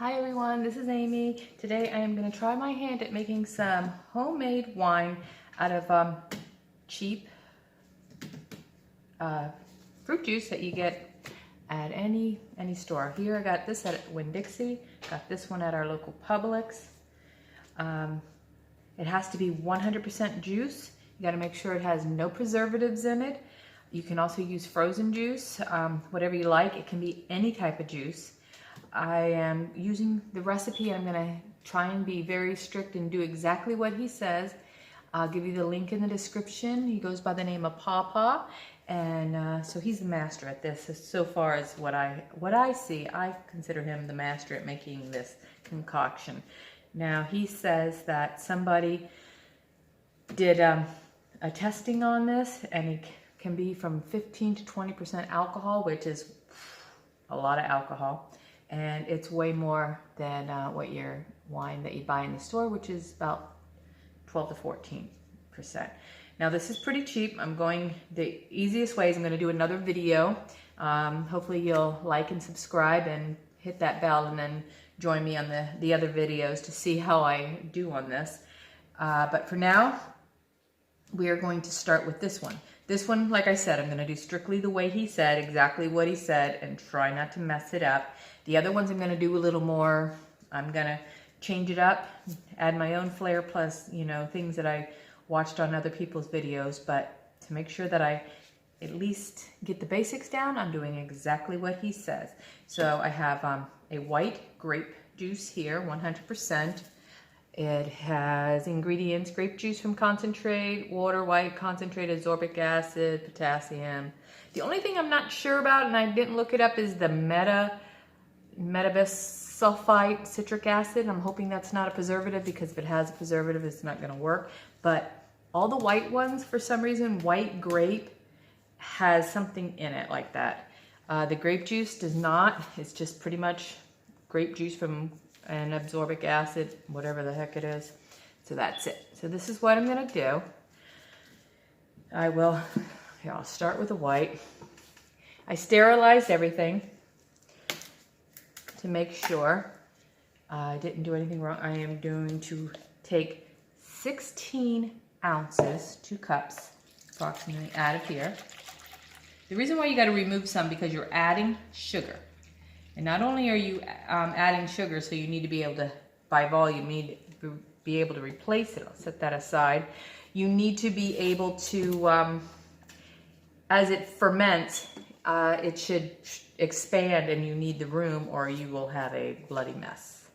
Hi everyone, this is Amy. Today I am going to try my hand at making some homemade wine out of cheap fruit juice that you get at any store. Here I got this at Winn-Dixie, got this one at our local Publix. It has to be 100% juice. You got to make sure it has no preservatives in it. You can also use frozen juice, whatever you like. It can be any type of juice. I am using the recipe and I'm going to try and be very strict and do exactly what he says. I'll give you the link in the description. He goes by the name of Paw Paw, and so he's the master at this. So far as what I see, I consider him the master at making this concoction. Now he says that somebody did a testing on this, and it can be from 15 to 20% alcohol, which is a lot of alcohol. And it's way more than what your wine that you buy in the store, which is about 12 to 14%. Now this is pretty cheap. The easiest way is I'm going to do another video. Hopefully you'll like and subscribe and hit that bell, and then join me on the other videos to see how I do on this. But for now, we are going to start with this one. This one, like I said, I'm going to do strictly the way he said, exactly what he said, and try not to mess it up. The other ones I'm going to do a little more, I'm going to change it up, add my own flair, plus, you know, things that I watched on other people's videos. But to make sure that I at least get the basics down, I'm doing exactly what he says. So I have a white grape juice here, 100%. It has ingredients: grape juice from concentrate, water, white concentrated, ascorbic acid, potassium. The only thing I'm not sure about, and I didn't look it up, is the metabisulfite citric acid. I'm hoping that's not a preservative, because if it has a preservative, it's not going to work. But all the white ones, for some reason, white grape has something in it like that. The grape juice does not. It's just pretty much grape juice from an ascorbic acid, whatever the heck it is. So that's it. So this is what I'm going to do. I'll start with the white. I sterilized everything to make sure I didn't do anything wrong. I am going to take 16 ounces, 2 cups approximately, out of here. The reason why you got to remove some, because you're adding sugar. And not only are you adding sugar, so you need to be able to, by volume, you need to be able to replace it. I'll set that aside. You need to be able to, as it ferments, it should expand, and you need the room or you will have a bloody mess.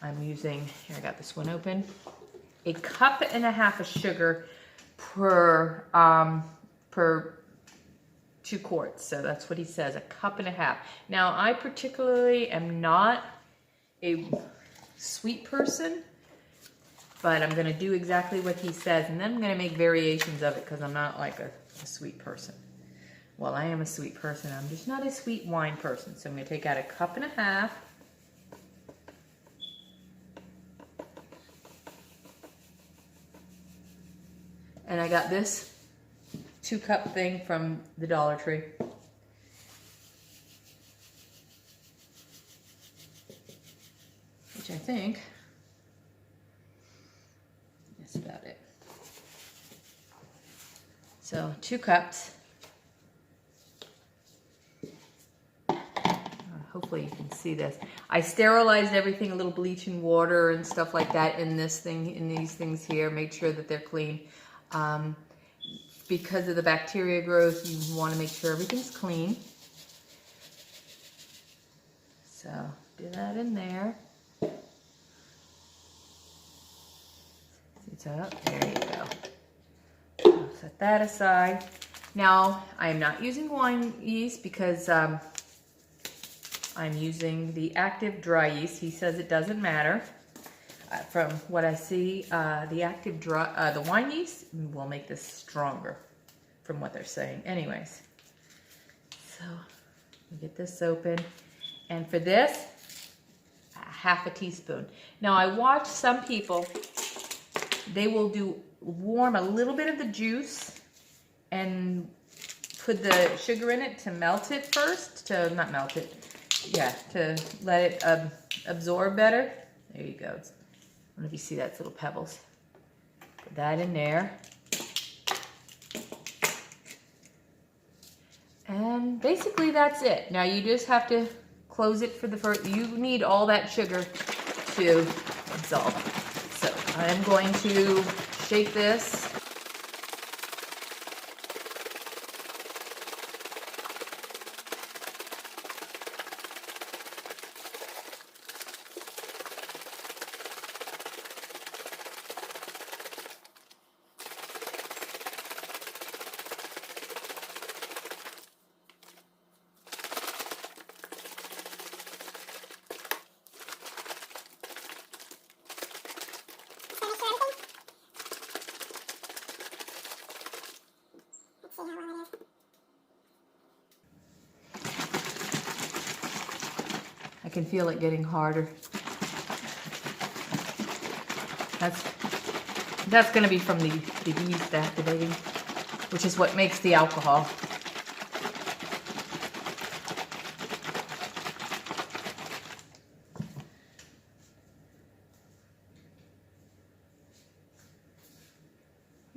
I'm using, here I got this one open, 1.5 cups of sugar per 2 quarts. So that's what he says, 1.5 cups. Now I particularly am not a sweet person, but I'm going to do exactly what he says, and then I'm going to make variations of it, because I'm not like a sweet person. Well, I am a sweet person. I'm just not a sweet wine person. So I'm going to take out 1.5 cups. And I got this 2-cup thing from the Dollar Tree. Which I think that's about it. So 2 cups. Hopefully you can see this. I sterilized everything, a little bleach and water and stuff like that in this thing, in these things here. Made sure that they're clean. Because of the bacteria growth, you want to make sure everything's clean. So do that in there. So there you go. I'll set that aside. Now I am not using wine yeast, because I'm using the active dry yeast. He says it doesn't matter. From what I see, the wine yeast will make this stronger, from what they're saying. Anyways, so we get this open, and for this, 1/2 teaspoon. Now I watch some people, they will warm a little bit of the juice and put the sugar in it to melt it first, to not melt it, yeah, to let it absorb better. There you go. I don't know if you see that, little pebbles. Put that in there. And basically that's it. Now you just have to close it for the first, you need all that sugar to absorb. So I'm going to shake this. I can feel it getting harder. That's going to be from the yeast activating, which is what makes the alcohol.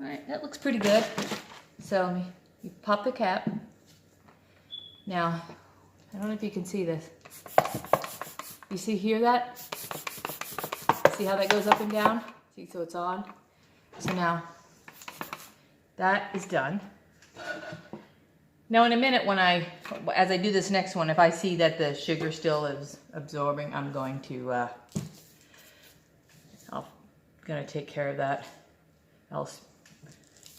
All right, that looks pretty good. So you pop the cap. Now, I don't know if you can see this. You hear that? See how that goes up and down? See, so it's on. So now, that is done. Now in a minute as I do this next one, if I see that the sugar still is absorbing, I'm going to, I'm gonna take care of that. I'll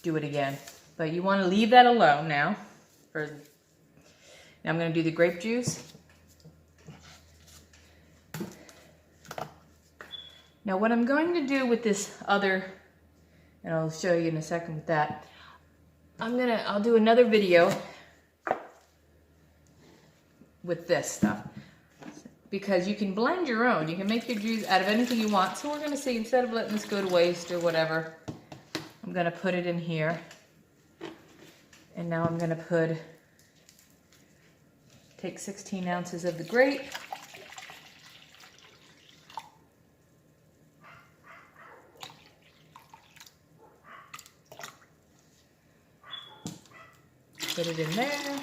do it again. But you wanna leave that alone now. Now I'm gonna do the grape juice. Now what I'm going to do with this other, and I'll show you in a second with that, I'll do another video with this stuff. Because you can blend your own. You can make your juice out of anything you want. So we're gonna see, instead of letting this go to waste or whatever, I'm gonna put it in here. And now I'm gonna take 16 ounces of the grape. Put it in there.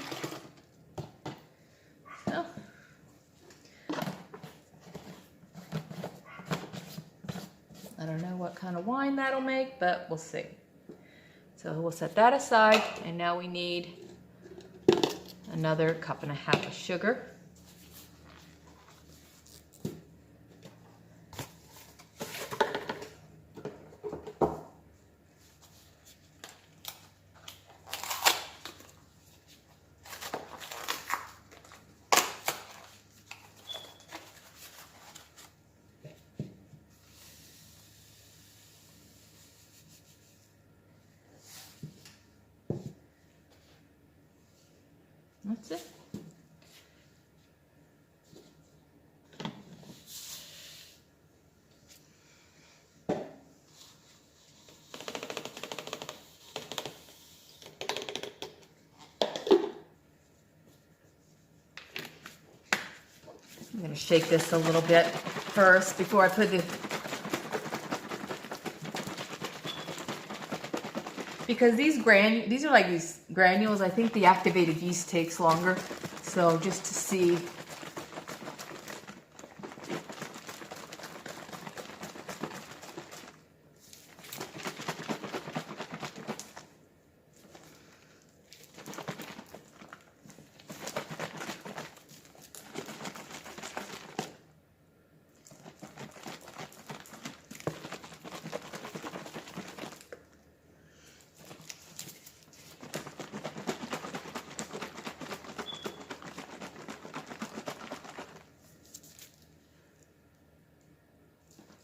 So. I don't know what kind of wine that'll make, but we'll see. So we'll set that aside, and now we need another 1.5 cups of sugar. That's it. I'm going to shake this a little bit first before I put because these are like these granules. I think the activated yeast takes longer. So just to see.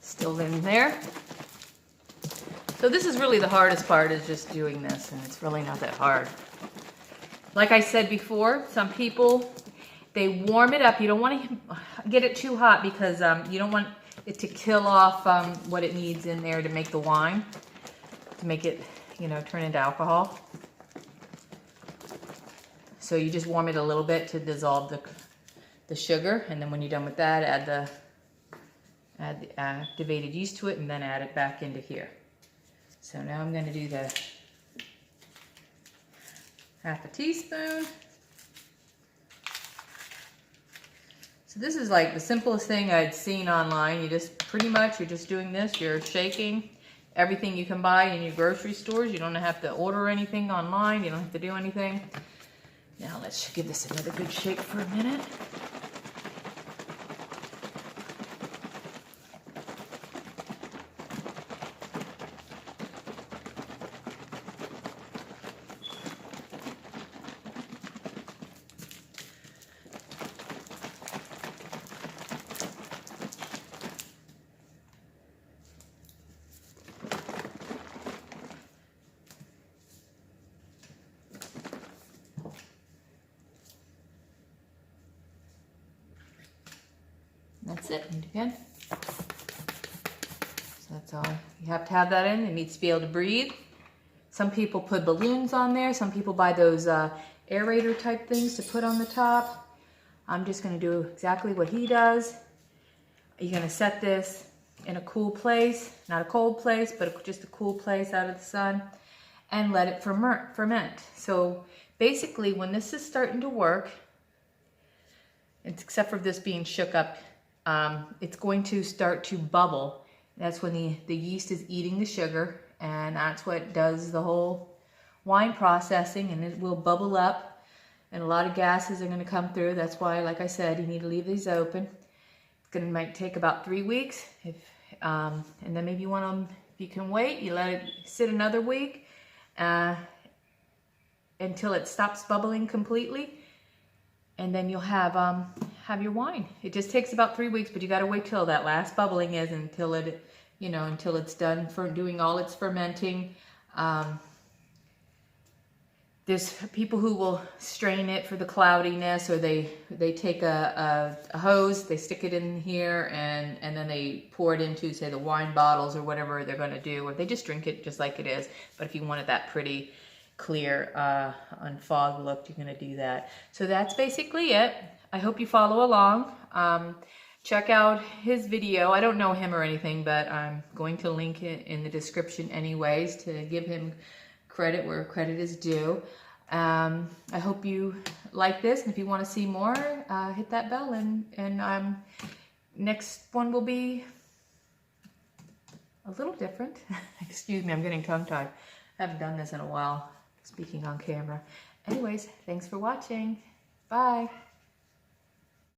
Still in there. So this is really the hardest part, is just doing this, and it's really not that hard. Like I said before, some people, they warm it up. You don't want to get it too hot because you don't want it to kill off what it needs in there to make the wine, to make it, you know, turn into alcohol. So you just warm it a little bit to dissolve the sugar, and then when you're done with that, add add the activated yeast to it, and then add it back into here. So now I'm going to do the half a teaspoon. So this is like the simplest thing I'd seen online. You just pretty much, you're just doing this, you're shaking everything you can buy in your grocery stores. You don't have to order anything online. You don't have to do anything. Now let's give this another good shake for a minute. That's it, and again. So that's all. You have to have that in. It needs to be able to breathe. Some people put balloons on there. Some people buy those aerator type things to put on the top. I'm just going to do exactly what he does. You're going to set this in a cool place, not a cold place, but just a cool place out of the sun, and let it ferment. So basically, when this is starting to work, except for this being shook up, it's going to start to bubble. That's when the yeast is eating the sugar, and that's what does the whole wine processing, and it will bubble up, and a lot of gases are going to come through. That's why, like I said, you need to leave these open. It's going to might take about 3 weeks, and then maybe you want them, if you can wait, you let it sit another week until it stops bubbling completely, and then you'll have your wine. It just takes about 3 weeks, but you got to wait till that last bubbling is, until it, until it's done for doing all its fermenting. There's people who will strain it for the cloudiness, or they take a hose, they stick it in here, and then they pour it into, say, the wine bottles or whatever they're going to do, or they just drink it just like it is. But if you wanted that pretty clear, unfogged look, you're going to do that. So that's basically it. I hope you follow along. Check out his video. I don't know him or anything, but I'm going to link it in the description anyways to give him credit where credit is due. I hope you like this, and if you want to see more, hit that bell, and next one will be a little different. Excuse me, I'm getting tongue-tied. I haven't done this in a while, speaking on camera. Anyways, thanks for watching. Bye.